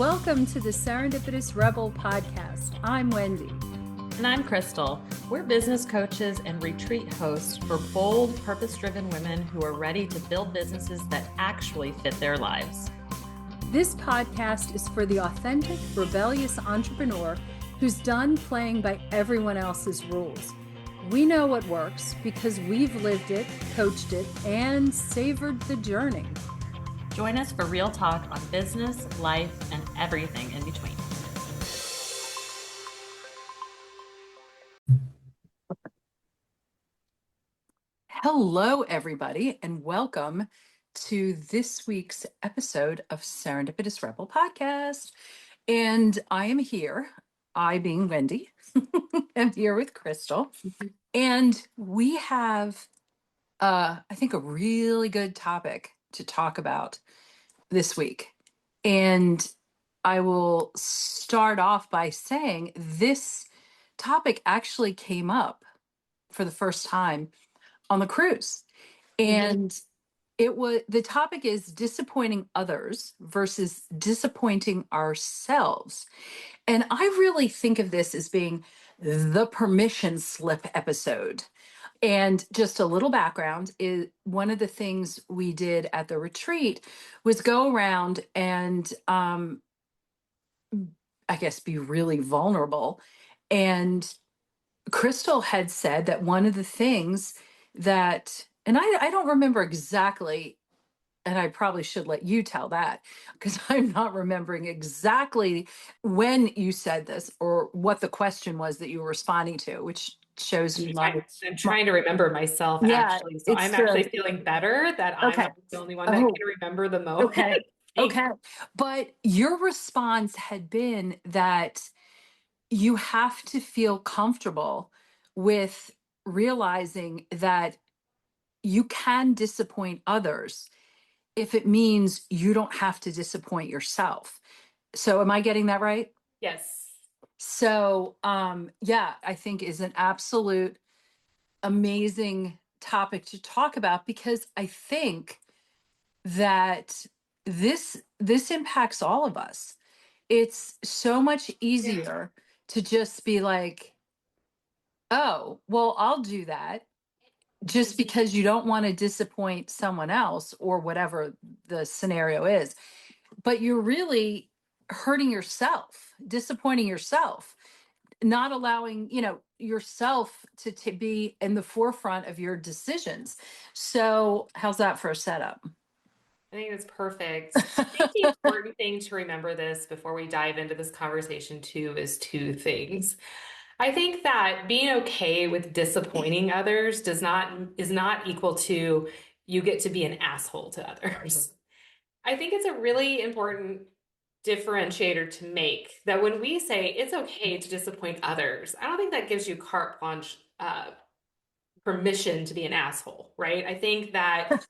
Welcome to the Serendipitous Rebel podcast. I'm Wendy. And I'm Krystal. We're business coaches and retreat hosts for bold, purpose-driven women who are ready to build businesses that actually fit their lives. This podcast is for the authentic, rebellious entrepreneur who's done playing by everyone else's rules. We know what works because we've lived it, coached it, and savored the journey. Join us for real talk on business, life, and everything in between. Hello, everybody, and welcome to this week's episode of Serendipitous Rebel Podcast. And I am here, I being Wendy, am here with Krystal. And we have, I think, a really good topic to talk about this week. And I will start off by saying this topic actually came up for the first time on the cruise. And the topic is disappointing others versus disappointing ourselves. And I really think of this as being the permission slip episode. And just a little background is one of the things we did at the retreat was go around and I guess be really vulnerable. And Krystal had said that one of the things that, and I don't remember exactly, and I probably should let you tell that because I'm not remembering exactly when you said this or what the question was that you were responding to, which shows you I'm trying to remember myself, actually. So I'm actually feeling better that I'm not the only one that can remember the moment. Okay. But your response had been that you have to feel comfortable with realizing that you can disappoint others if it means you don't have to disappoint yourself. So am I getting that right? Yes. So, I think is an absolute amazing topic to talk about because I think that this impacts all of us. It's so much easier to just be like, oh, well, I'll do that just because you don't want to disappoint someone else or whatever the scenario is. But you're really hurting yourself, disappointing yourself, not allowing, yourself to be in the forefront of your decisions. So how's that for a setup? I think it's perfect. I think the important thing to remember this before we dive into this conversation too is two things. I think that being okay with disappointing others is not equal to you get to be an asshole to others. I think it's a really important differentiator to make that when we say it's okay to disappoint others, I don't think that gives you carte blanche permission to be an asshole, right? I think that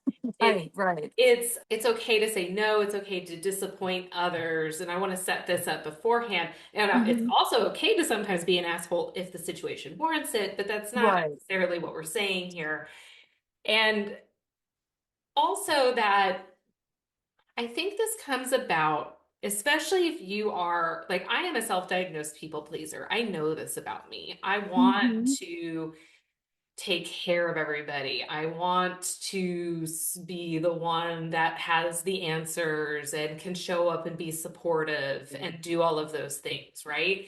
right. It's okay to say no, it's okay to disappoint others. And I want to set this up beforehand. And it's also okay to sometimes be an asshole if the situation warrants it, but that's not necessarily what we're saying here. And also that I think this comes about, especially if you are like, I am a self-diagnosed people pleaser. I know this about me. I want to take care of everybody. I want to be the one that has the answers and can show up and be supportive and do all of those things, right?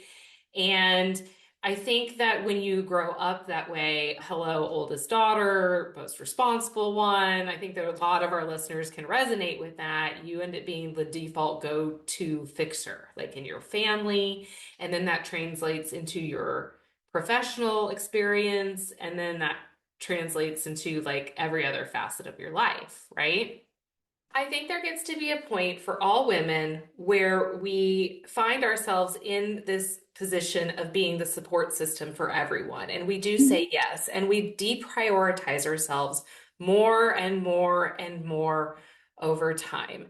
And I think that when you grow up that way, hello, oldest daughter, most responsible one, I think that a lot of our listeners can resonate with that. You end up being the default go-to fixer, like in your family, and then that translates into your professional experience, and then that translates into like every other facet of your life, right? I think there gets to be a point for all women where we find ourselves in this position of being the support system for everyone. And we do say yes, and we deprioritize ourselves more and more and more over time.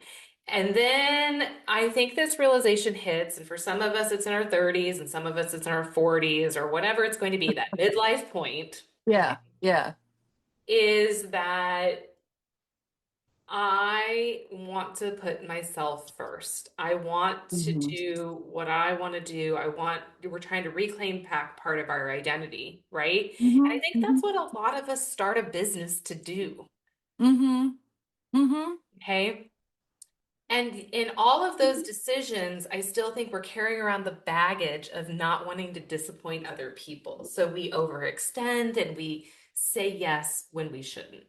And then I think this realization hits, and for some of us, it's in our 30s, and some of us, it's in our 40s, or whatever it's going to be, that midlife point. Yeah. Is that I want to put myself first. I want to Mhm. do what I want to do. We're trying to reclaim back part of our identity, right? And I Mhm. think that's Mhm. what a lot of us start a business to do. Mhm. Mhm. Okay. And in all of those decisions, I still think we're carrying around the baggage of not wanting to disappoint other people. So we overextend and we say yes when we shouldn't.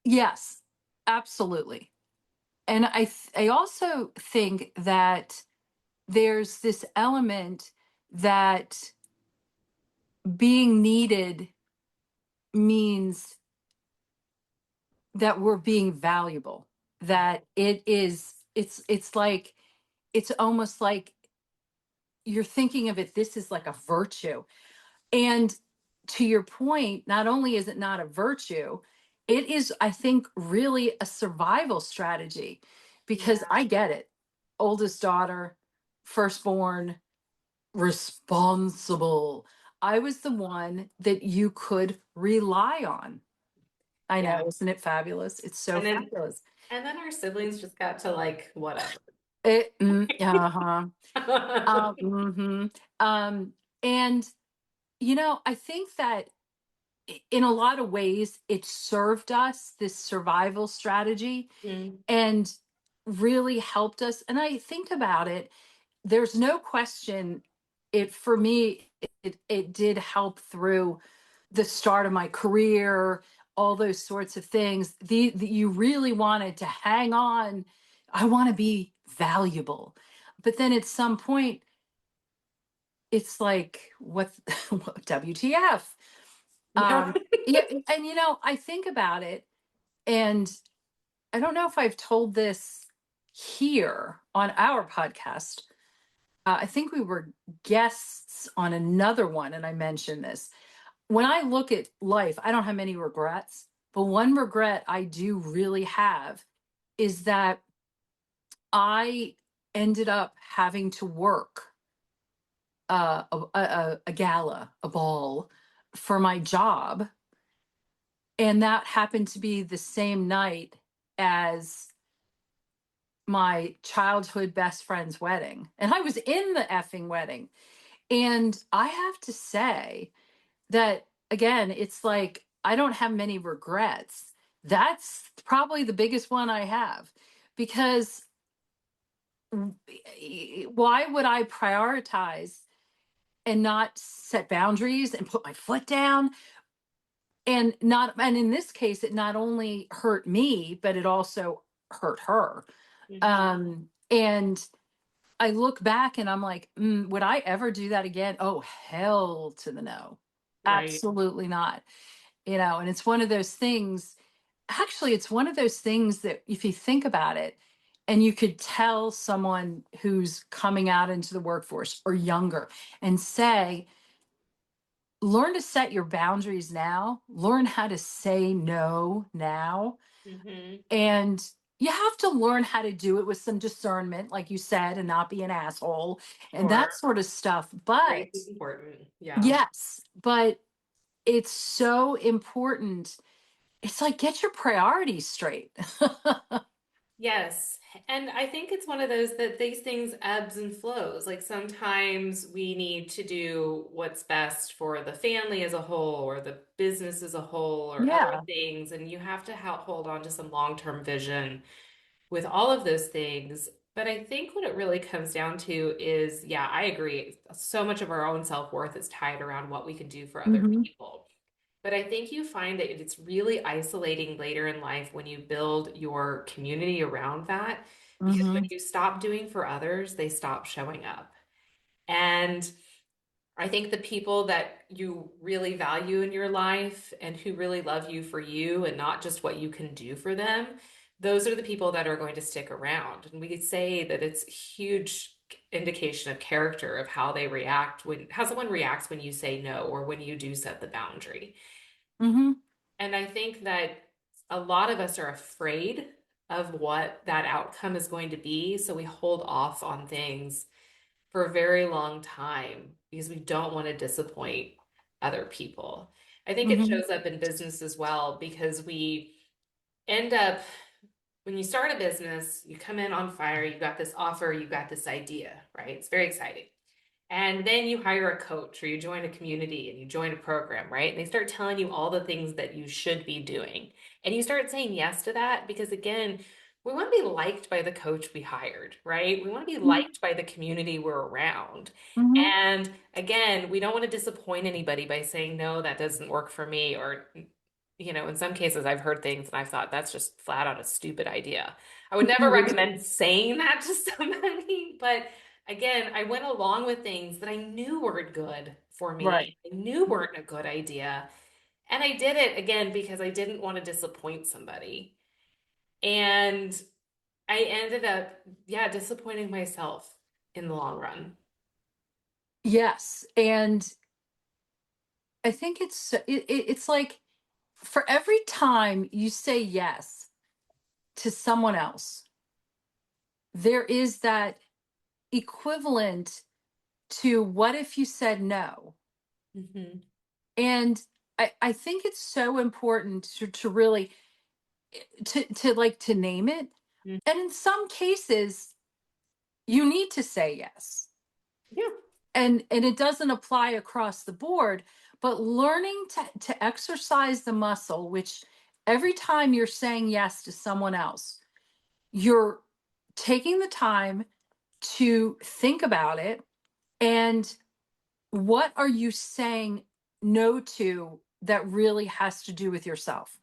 Yes, absolutely. And I also think that there's this element that being needed means that we're being valuable, that it's like it's almost like you're thinking of it, this is like a virtue. And to your point, not only is it not a virtue, it is, I think, really a survival strategy, because Yeah. I get it. Oldest daughter, firstborn, responsible. I was the one that you could rely on. I Yeah. know, isn't it fabulous? It's so And then fabulous. and then our siblings just got to like whatever. Uh-huh. Mhm. And I think that in a lot of ways it served us, this survival strategy, Mm. and really helped us. And I think about it, there's no question, it for me, it did help through the start of my career, all those sorts of things. You really wanted to hang on. I want to be valuable. But then at some point, it's like, what, WTF? Yeah. Yeah, and I think about it, and I don't know if I've told this here on our podcast. I think we were guests on another one, and I mentioned this. When I look at life, I don't have many regrets, but one regret I do really have is that I ended up having to work a gala, a ball for my job. And that happened to be the same night as my childhood best friend's wedding. And I was in the effing wedding. And I have to say that, again, it's like I don't have many regrets. That's probably the biggest one I have, because why would I prioritize and not set boundaries and put my foot down? And in this case, it not only hurt me, but it also hurt her. Mhm. And I look back and I'm like, would I ever do that again? Oh, hell to the no. Right. Absolutely not. And it's one of those things, actually, it's one of those things that if you think about it, and you could tell someone who's coming out into the workforce or younger and say, learn to set your boundaries now, learn how to say no now. Mhm. And you have to learn how to do it with some discernment, like you said, and not be an asshole and that Sure. sort of stuff. Grace But is important. Yeah. yes, but it's so important. It's like, get your priorities straight. Yes. And I think it's one of those that these things ebbs and flows. Like sometimes we need to do what's best for the family as a whole or the business as a whole or other Yeah. things. And you have to hold on to some long-term vision with all of those things. But I think what it really comes down to is, yeah, I agree. So much of our own self-worth is tied around what we can do for other Hmm. people. But I think you find that it's really isolating later in life when you build your community around that, because when Hmm. you stop doing for others, they stop showing up. And I think the people that you really value in your life and who really love you for you and not just what you can do for them, those are the people that are going to stick around. And we could say that it's a huge indication of character of how they react how someone reacts when you say no or when you do set the boundary. Hmm. And I think that a lot of us are afraid of what that outcome is going to be. So we hold off on things for a very long time because we don't want to disappoint other people. I think it Hmm. shows up in business as well because we end up, when you start a business, you come in on fire, you got this offer, you got this idea, right? It's very exciting. And then you hire a coach or you join a community and you join a program, right? And they start telling you all the things that you should be doing. And you start saying yes to that because, again, we want to be liked by the coach we hired, right? We want to be liked by the community we're around. Mhm. And again, we don't want to disappoint anybody by saying, no, that doesn't work for me. Or, in some cases, I've heard things and I've thought that's just flat out a stupid idea. I would never recommend saying that to somebody, but again, I went along with things that I knew weren't good for me. Right. I knew weren't a good idea. And I did it again because I didn't want to disappoint somebody. And I ended up, disappointing myself in the long run. Yes. And I think it's like for every time you say yes to someone else, there is that equivalent to what if you said no? Mm-hmm. And I think it's so important to really to name it. Mm-hmm. And in some cases, you need to say yes. Yeah. And it doesn't apply across the board, but learning to exercise the muscle, which every time you're saying yes to someone else, you're taking the time to think about it and what are you saying no to that really has to do with yourself.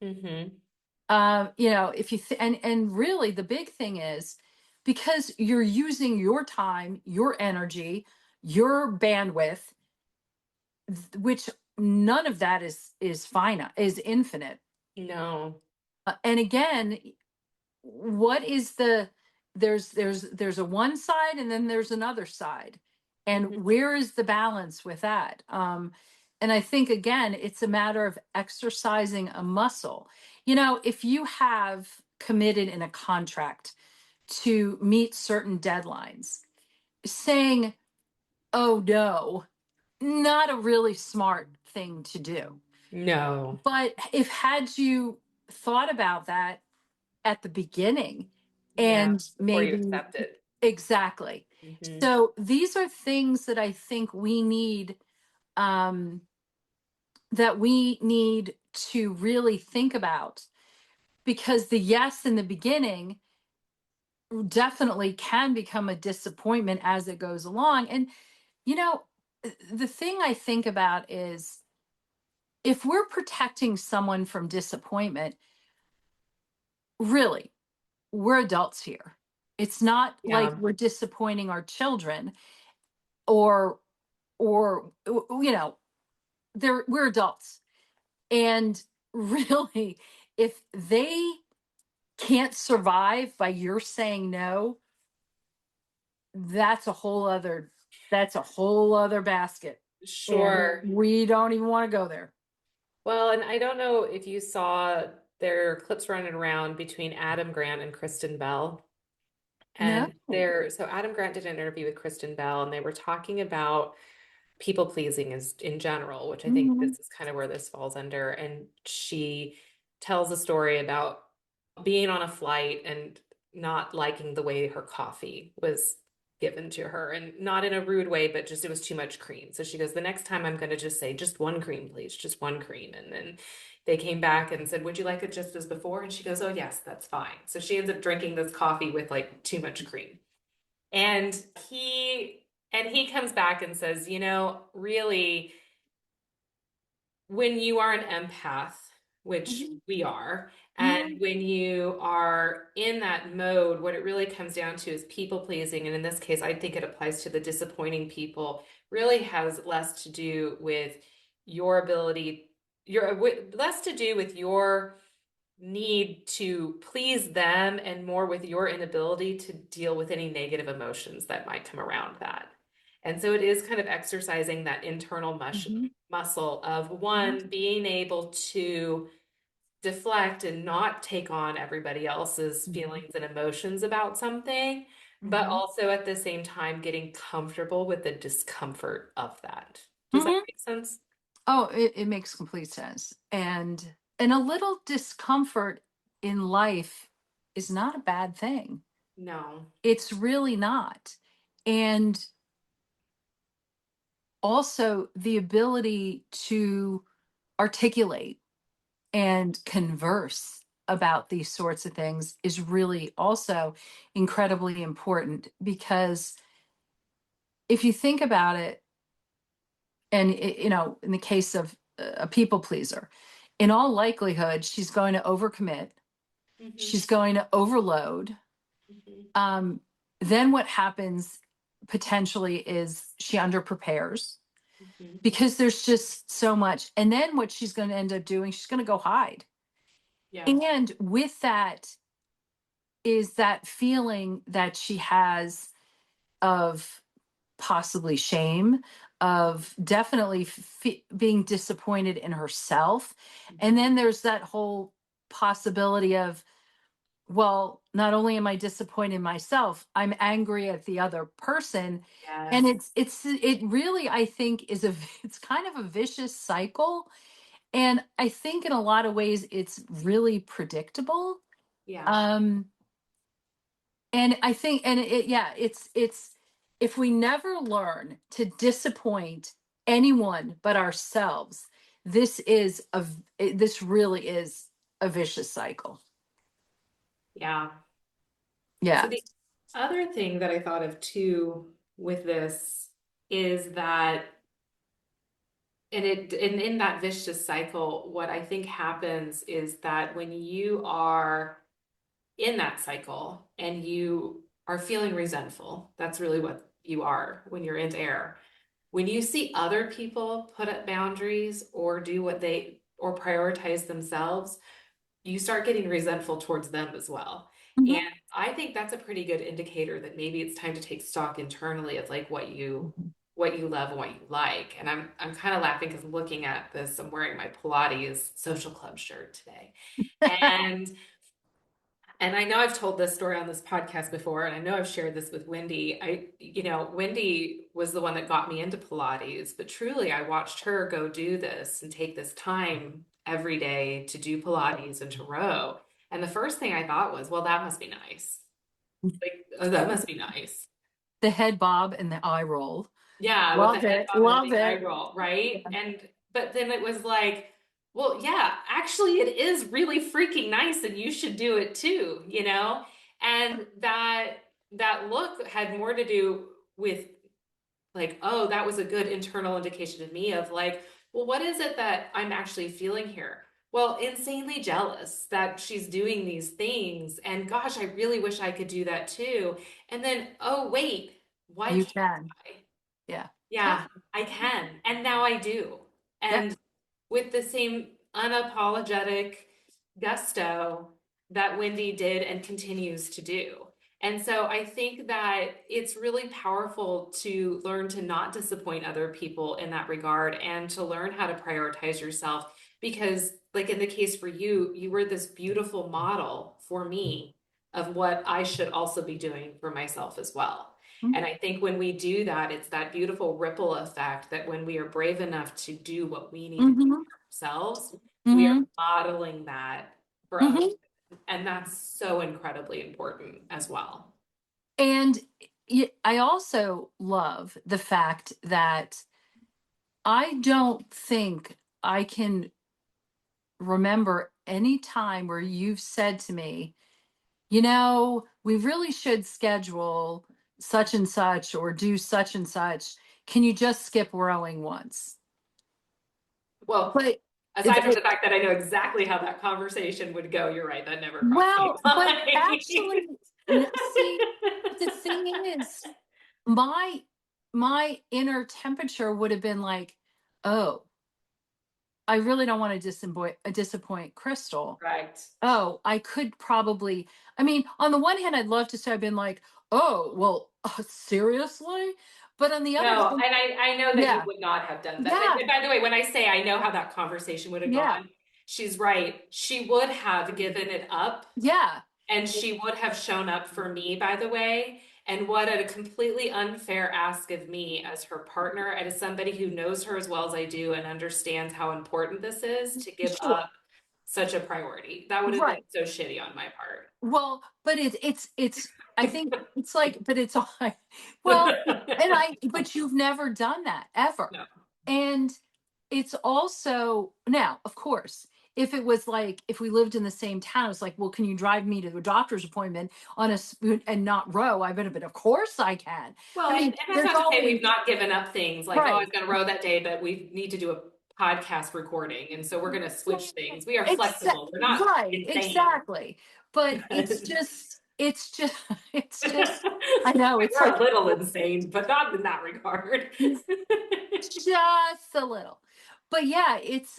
Mm-hmm. If you and really the big thing is because you're using your time, your energy, your bandwidth, which none of that is finite, is infinite. No. And again, what is there's a one side and then there's another side, and Mm-hmm. where is the balance with that? And I think again it's a matter of exercising a muscle. If you have committed in a contract to meet certain deadlines, saying oh no, not a really smart thing to do. No. But if had you thought about that at the beginning Yeah. and Before you maybe accept it. exactly. Mm-hmm. So these are things that I think we need um to really think about, because the yes in the beginning definitely can become a disappointment as it goes along. And you know the thing I think about is if we're protecting someone from disappointment, really, we're adults here. It's not like Yeah. we're disappointing our children or we're adults. And really, if they can't survive by your saying no, that's a whole other basket. And Sure. we don't even want to go there. Well, and I don't know if you saw there are clips running around between Adam Grant and Kristen Bell. No. And so Adam Grant did an interview with Kristen Bell, and they were talking about people pleasing is in general, which I think Mhm. this is kind of where this falls under. And she tells a story about being on a flight and not liking the way her coffee was given to her, and not in a rude way, but just it was too much cream. So she goes, the next time I'm going to just say just one cream, please, just one cream. And then they came back and said, would you like it just as before? And she goes, oh yes, that's fine. So she ends up drinking this coffee with like too much cream. And he comes back and says, really, when you are an empath, which Mhm. we are, and Mhm. when you are in that mode, what it really comes down to is people pleasing. And in this case, I think it applies to the disappointing people, really has less to do with your ability, less to do with your need to please them and more with your inability to deal with any negative emotions that might come around that. And so it is kind of exercising that internal Mhm. muscle of Mhm. one, being able to deflect and not take on everybody else's Mhm. feelings and emotions about something, but Mhm. also at the same time getting comfortable with the discomfort of that. Does that Mhm. make sense? Oh, it makes complete sense. And a little discomfort in life is not a bad thing. No. It's really not. And also the ability to articulate and converse about these sorts of things is really also incredibly important, because if you think about it, and in the case of a people pleaser, in all likelihood she's going to overcommit, Mm-hmm. she's going to overload. Mm-hmm. Then what happens potentially is she underprepares, Mm-hmm. because there's just so much. And then what she's going to end up doing, she's going to go hide. Yeah. And with that is that feeling that she has of possibly shame, of definitely being disappointed in herself. And then there's that whole possibility of, well, not only am I disappointed in myself, I'm angry at the other person. And Yes. it really, I think, it's kind of a vicious cycle. And I think in a lot of ways it's really predictable. Yeah. Um, and I think, and yeah, it's, if we never learn to disappoint anyone but ourselves, this really is a vicious cycle. Yeah. So Yeah. the other thing that I thought of too with this is that, and in that vicious cycle, what I think happens is that when you are in that cycle and you are feeling resentful, that's really what you are when you're in air. When you see other people put up boundaries or do what they or prioritize themselves, you start getting resentful towards them as well. Mhm. And I think that's a pretty good indicator that maybe it's time to take stock internally of like what you love and what you like. And I'm kind of laughing because I'm looking at this. I'm wearing my Pilates social club shirt today. And I know I've told this story on this podcast before, and I know I've shared this with Wendy. Wendy was the one that got me into Pilates, but truly I watched her go do this and take this time every day to do Pilates and to row. And the first thing I thought was, well, that must be nice. Like, oh, that must be nice. The head bob and the eye roll. Yeah, with the Love head it. bob and the Love big eye it. roll, right? But then it was like, well, yeah, actually it is really freaking nice and you should do it too, you know? And that look had more to do with like, oh, that was a good internal indication to me of like, well, what is it that I'm actually feeling here? Well, insanely jealous that she's doing these things. And gosh, I really wish I could do that too. And then, oh, wait, why You can't can. I? Yeah. Yeah, I can. And now I do. Yep. And with the same unapologetic gusto that Wendy did and continues to do. And so I think that it's really powerful to learn to not disappoint other people in that regard and to learn how to prioritize yourself. Because, like in the case for you, you were this beautiful model for me of what I should also be doing for myself as well. And I think when we do that, it's that beautiful ripple effect that when we are brave enough to do what we need to do Mm-hmm. for ourselves, we are Mm-hmm. modeling that for others. Mm-hmm. And that's so incredibly important as well. And I also love the fact that I don't think I can remember any time where you've said to me, we really should schedule such and such or do such and such. Can you just skip rowing once? Well, But aside from the fact that I know exactly how that conversation would go, you're right, that never crossed my but mind. actually, see, but the thing is, my my inner temperature would have been like, oh, I really don't want to disappoint Krystal. Right. Oh, I could probably, I mean, on the one hand, I'd love to say I've been like, oh, well, seriously? But on the other No, hand, and I know that you yeah, would not have done that. yeah, And by the way, when I say I know how that conversation would have yeah, gone, she's right. She would have given it up yeah. and she would have shown up for me, by the way. And what a completely unfair ask of me as her partner and as somebody who knows her as well as I do and understands how important this is to give Sure. up such a priority. That would have been so shitty on my part. Well, but it's I think it's like, but it's all well, but you've never done that ever. No. And it's also now, of course, if it was like if we lived in the same town, it's like, well, can you drive me to the doctor's appointment on a spoon and not row? I've been, but of course I can. Well, I mean, and that's not to say we've not given up things like, oh, I was going to row that day, but we need to do a podcast recording, and so we're going to switch things. We are flexible. We're not insane. Exactly. But it's just I know it's we're like a little insane, but not in that regard. just a little. But yeah,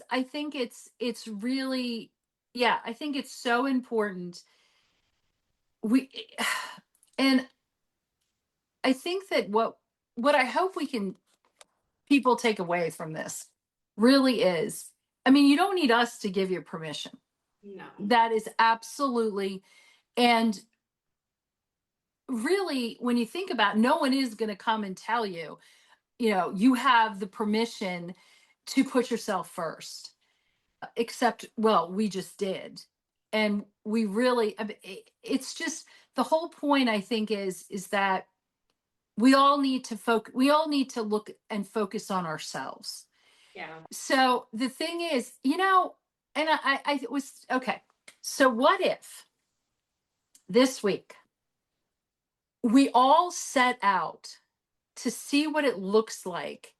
I think it's really, yeah, I think it's so important. We and I think that what I hope we can people take away from this really is, I mean, you don't need us to give you permission. No. That is absolutely, and really, when you think about it, no one is going to come and tell you, you have the permission to put yourself first, except, well, we just did. And we really, it's just the whole point, I think, is that we all need to look and focus on ourselves. Yeah. So the thing is, and I was okay. So what if this week we all set out to see what it looks like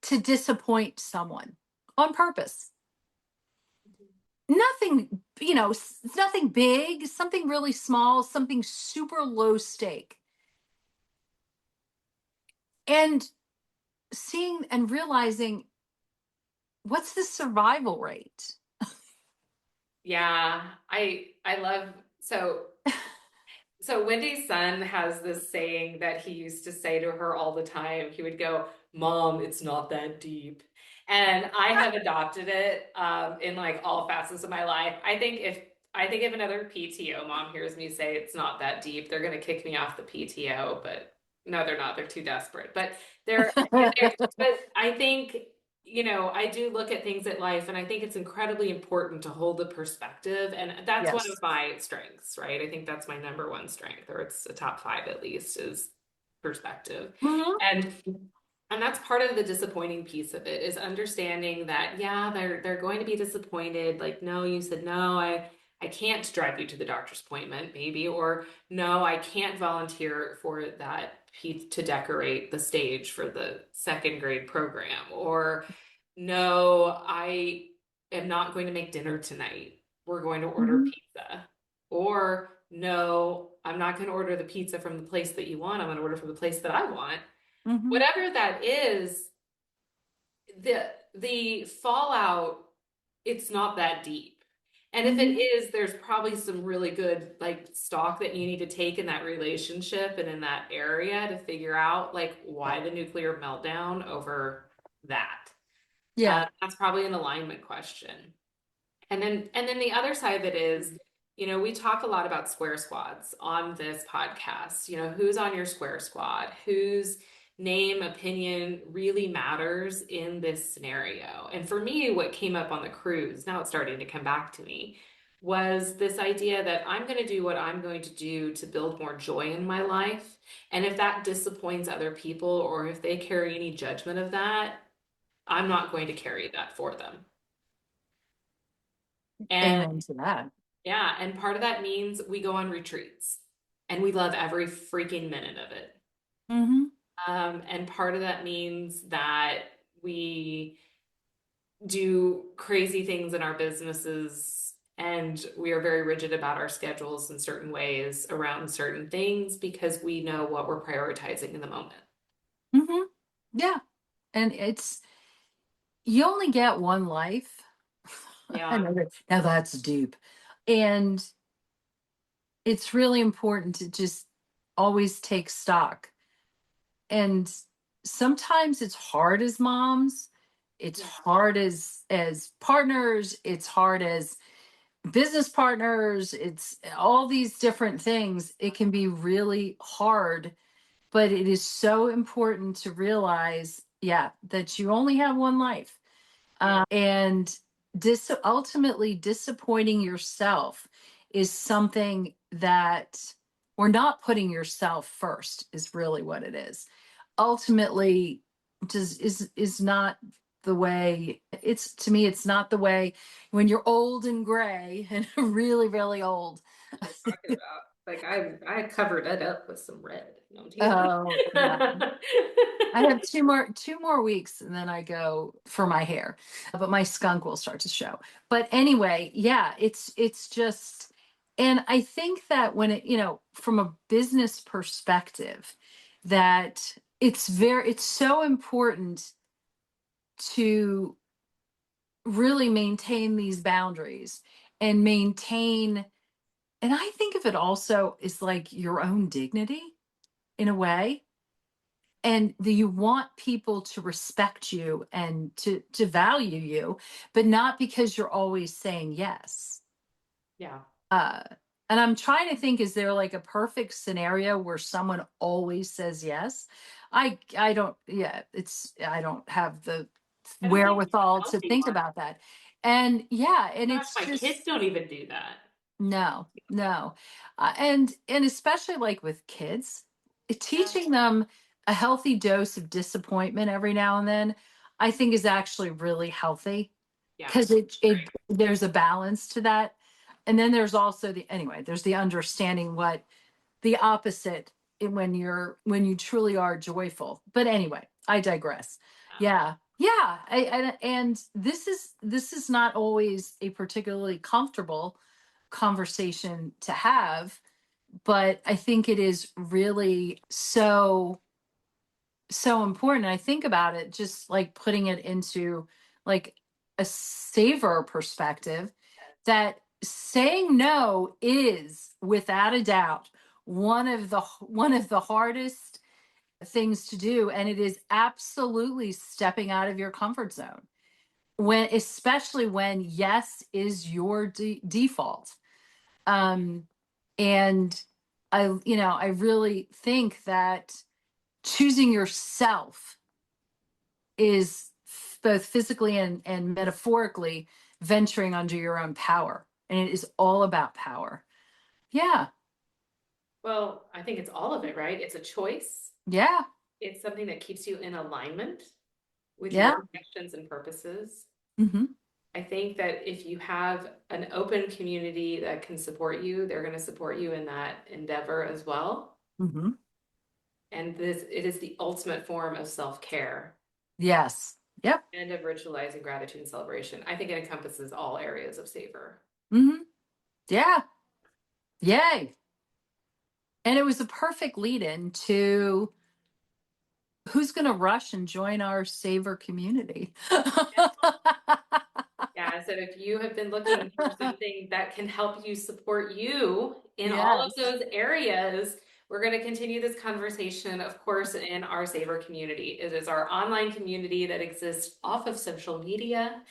to disappoint someone on purpose? Nothing, nothing big, something really small, something super low stake. And seeing and realizing, what's the survival rate? Yeah, I love so Wendy's son has this saying that he used to say to her all the time. He would go, "Mom, it's not that deep." And I have adopted it in like all facets of my life. I think if another PTO mom hears me say it's not that deep, they're gonna kick me off the PTO, but no, they're not. They're too desperate. But but I think, I do look at things at life, and I think it's incredibly important to hold the perspective. And that's one of my strengths, right? I think that's my number one strength, or it's a top 5 at least, is perspective. And that's part of the disappointing piece of it, is understanding that, yeah, they're going to be disappointed. Like, no, you said, no, I can't drive you to the doctor's appointment, maybe, or no, I can't volunteer for that to decorate the stage for the 2nd grade program, or no, I am not going to make dinner tonight. We're going to order pizza. Or no, I'm not going to order the pizza from the place that you want. I'm going to order from the place that I want. Whatever that is, the fallout, it's not that deep. And if it is, there's probably some really good like stock that you need to take in that relationship and in that area to figure out like why the nuclear meltdown over that. Yeah. That's probably an alignment question. And then the other side of it is, we talk a lot about square squads on this podcast. Who's on your square squad? Whose name, opinion really matters in this scenario? And for me, what came up on the cruise, now it's starting to come back to me, was this idea that I'm going to do what I'm going to do to build more joy in my life. And if that disappoints other people, or if they carry any judgment of that, I'm not going to carry that for them. And amen to that. Yeah, and part of that means we go on retreats, and we love every freaking minute of it. And part of that means that we do crazy things in our businesses, and we are very rigid about our schedules in certain ways around certain things, because we know what we're prioritizing in the moment. Yeah. And you only get one life. Yeah. I know that. Now that's deep. And it's really important to just always take stock. And sometimes it's hard as moms. It's hard as partners. It's hard as business partners. It's all these different things. It can be really hard, but it is so important to realize, that you only have one life. And ultimately disappointing yourself is something that, or not putting yourself first is really what it is. Ultimately, just is not the way. It's, to me, it's not the way when you're old and gray and really, really old. What I'm talking about. Like I covered it up with some red. No, I'm Oh, yeah. teasing. I have two more weeks and then I go for my hair, but my skunk will start to show. But anyway, yeah, it's just, and I think that when it, from a business perspective, that it's so important to really maintain these boundaries and maintain, and I think of it also as like your own dignity in a way, and you want people to respect you and to value you, but not because you're always saying yes. Yeah. uh and I'm trying to think, is there like a perfect scenario where someone always says yes? I don't, yeah, it's, I don't have the I don't think it's wherewithal to healthy think one. about that. And yeah, and Gosh, it's my kids just, don't even do that. no, no. And especially like with kids, Yeah. teaching them a healthy dose of disappointment every now and then, I think is actually really healthy, Yeah. because Right. there's a balance to that. And then there's also there's the understanding what the opposite when you truly are joyful. But anyway, I digress. Yeah. Yeah. And this is not always a particularly comfortable conversation to have, but I think it is really so important. I think about it just like putting it into like a savor perspective, that saying no is without a doubt one of the hardest things to do, and it is absolutely stepping out of your comfort zone, when especially when yes is your default. um and I really think that choosing yourself is both physically and metaphorically venturing under your own power. And it is all about power. Yeah. Well, I think it's all of it, right? It's a choice. Yeah. It's something that keeps you in alignment with Yeah. your intentions and purposes. Mm-hmm. I think that if you have an open community that can support you, they're going to support you in that endeavor as well. Mm-hmm. And it is the ultimate form of self-care Yes. Yep. and of ritualizing gratitude and celebration. I think it encompasses all areas of savor. Mm-hmm. Yeah. Yay. And it was a perfect lead in to who's going to rush and join our Savor community. Yeah, so if you have been looking for something that can help you support you in all of Yes. those areas, we're going to continue this conversation, of course, in our Savor community. It is our online community that exists off of social media.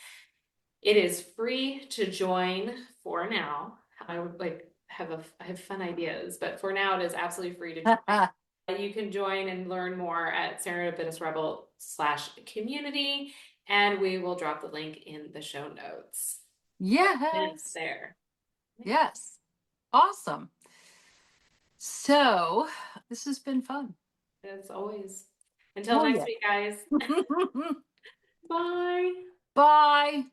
It is free to join for now. I would I have fun ideas, but for now it is absolutely free to join. You can join and learn more at Serendipitous Rebel /community, and we will drop the link in the show notes. It's Yes. there. Yes. Awesome. So this has been fun. As always. Until Oh, next yeah. week, guys. Bye. Bye.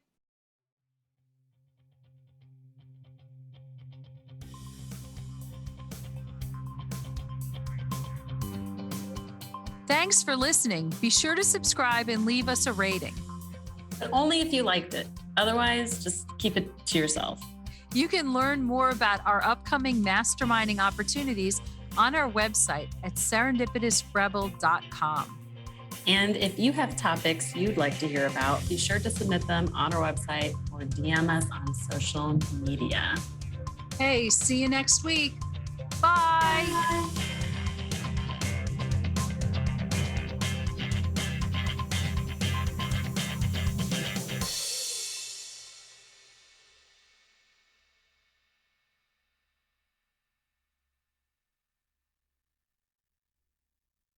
Thanks for listening. Be sure to subscribe and leave us a rating. But only if you liked it. Otherwise, just keep it to yourself. You can learn more about our upcoming masterminding opportunities on our website at serendipitousrebel.com. And if you have topics you'd like to hear about, be sure to submit them on our website or DM us on social media. Hey, see you next week. Bye. Bye.